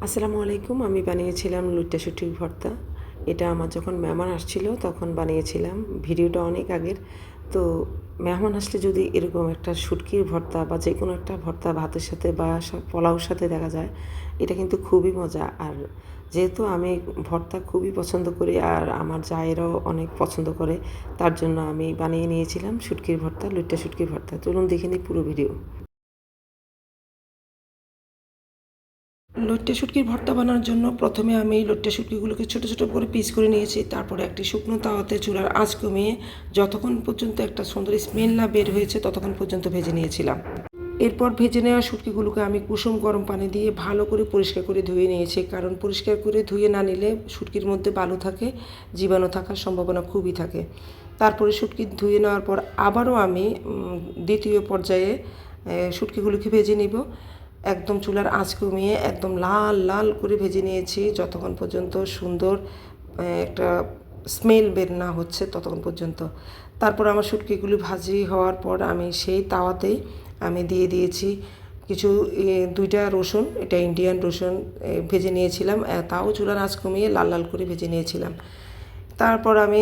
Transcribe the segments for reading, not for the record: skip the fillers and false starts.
আসসালামু আলাইকুম। আমি বানিয়েছিলাম লইট্টা শুঁটকির ভর্তা। এটা আমার যখন মেহমান আসছিল তখন বানিয়েছিলাম। ভিডিওটা অনেক আগের। তো মেহমান আসলে যদি এরকম একটা শুঁটকির ভর্তা বা যেকোনো একটা ভর্তা ভাতের সাথে বা পোলাওর সাথে দেখা যায়, এটা কিন্তু খুবই মজা। আর যেহেতু আমি ভর্তা খুবই পছন্দ করি আর আমার জায়েরাও অনেক পছন্দ করে, তার জন্য আমি বানিয়ে নিয়েছিলাম শুঁটকির ভর্তা, লইট্টা শুঁটকির ভর্তা। চলুন দেখে নিই পুরো ভিডিও। লইট্টা শুটকির ভর্তা বানানোর জন্য প্রথমে আমি লইট্টা শুটকিগুলোকে ছোটো ছোটো করে পিস করে নিয়েছি। তারপরে একটি শুকনো তাওয়াতে চুলার আঁচ কমিয়ে যতক্ষণ পর্যন্ত একটা সুন্দর স্মেল না বের হয়েছে ততক্ষণ পর্যন্ত ভেজে নিয়েছিলাম। এরপর ভেজে নেওয়া শুটকিগুলোকে আমি কুসুম গরম পানি দিয়ে ভালো করে পরিষ্কার করে ধুয়ে নিয়েছি, কারণ পরিষ্কার করে ধুয়ে না নিলে শুটকির মধ্যে বালু থাকে, জীবাণু থাকার সম্ভাবনা খুবই থাকে। তারপরে শুটকি ধুয়ে নেওয়ার পর আবারও আমি দ্বিতীয় পর্যায়ে শুটকিগুলোকে ভেজে নিব। একদম চুলার আঁচ কমিয়ে একদম লাল লাল করে ভেজে নিয়েছি যতক্ষণ পর্যন্ত সুন্দর একটা স্মেল বের না হচ্ছে ততক্ষণ পর্যন্ত। তারপর আমার শুটকিগুলি ভাজি হওয়ার পর আমি সেই তাওয়াতেই আমি দিয়ে দিয়েছি কিছু দুইটা রসুন, এটা ইন্ডিয়ান রসুন ভেজে নিয়েছিলাম, তাও চুলার আঁচ কমিয়ে লাল লাল করে ভেজে নিয়েছিলাম। তারপর আমি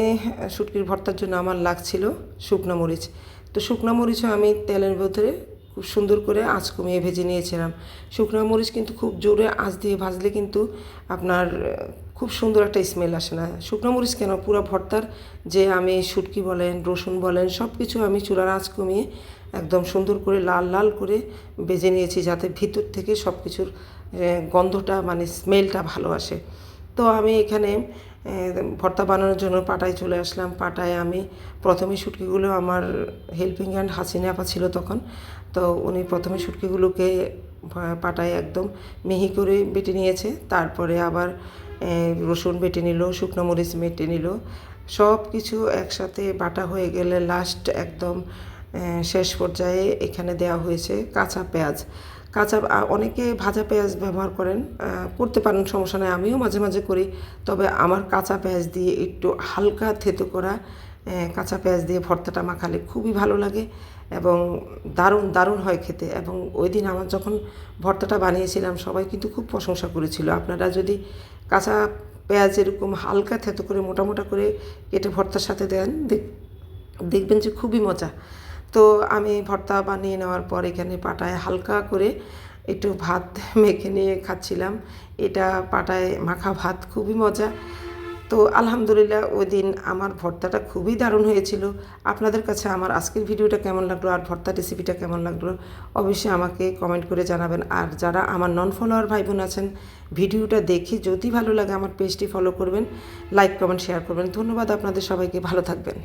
শুটকির ভর্তার জন্য আমার লাগছিল শুকনো মরিচ। তো শুকনো মরিচও আমি তেলের ভেতরে খুব সুন্দর করে আঁচ কমিয়ে ভেজে নিয়েছিলাম। শুকনো মরিচ কিন্তু খুব জোরে আঁচ দিয়ে ভাজলে কিন্তু আপনার খুব সুন্দর একটা স্মেল আসে না। শুকনো মরিচ কেন, পুরো ভর্তার যে আমি শুটকি বলেন, রসুন বলেন, সব কিছু আমি চুলার আঁচ কমিয়ে একদম সুন্দর করে লাল লাল করে ভেজে নিয়েছি, যাতে ভিতর থেকে সব কিছুর গন্ধটা মানে স্মেলটা ভালো আসে। তো আমি এখানে ভর্তা বানানোর জন্য পাটায় চলে আসলাম। পাটায় আমি প্রথমে শুটকিগুলো, আমার হেল্পিং হ্যান্ড হাসিনা আপা ছিল তখন, তো উনি প্রথমে শুটকিগুলোকে পাটায় একদম মিহি করে বেটে নিয়েছে। তারপরে আবার রসুন বেটে নিল, শুকনো মরিচ বেটে নিল। সব কিছু একসাথে বাটা হয়ে গেলে লাস্ট একদম শেষ পর্যায়ে এখানে দেওয়া হয়েছে কাঁচা পেঁয়াজ। অনেকে ভাজা পেঁয়াজ ব্যবহার করেন, করতে পারেন, সমস্যা নেই, আমিও মাঝে মাঝে করি। তবে আমার কাঁচা পেঁয়াজ দিয়ে একটু হালকা থেতো করা কাঁচা পেঁয়াজ দিয়ে ভর্তাটা মাখালে খুবই ভালো লাগে এবং দারুণ দারুণ হয় খেতে। এবং ওই দিন আমার যখন ভর্তাটা বানিয়েছিলাম সবাই কিন্তু খুব প্রশংসা করেছিল। আপনারা যদি কাঁচা পেঁয়াজ এরকম হালকা থেতো করে মোটা মোটা করে কেটে ভর্তার সাথে দেন, দেখবেন যে খুবই মজা। তো আমি ভর্তা বানিয়ে নেওয়ার পর এখানে পাটায় হালকা করে একটু ভাত মেখে নিয়ে খাচ্ছিলাম। এটা পাটায় মাখা ভাত খুবই মজা। তো আলহামদুলিল্লাহ ওই দিন আমার ভর্তাটা খুবই দারুণ হয়েছিল। আপনাদের কাছে আমার আজকের ভিডিওটা কেমন লাগলো আর ভর্তা রেসিপিটা কেমন লাগলো অবশ্যই আমাকে কমেন্ট করে জানাবেন। আর যারা আমার নন ফলোয়ার ভাই বোন আছেন, ভিডিওটা দেখে যদি ভালো লাগে আমার পেজটি ফলো করবেন, লাইক কমেন্ট শেয়ার করবেন। ধন্যবাদ আপনাদের সবাইকে, ভালো থাকবেন।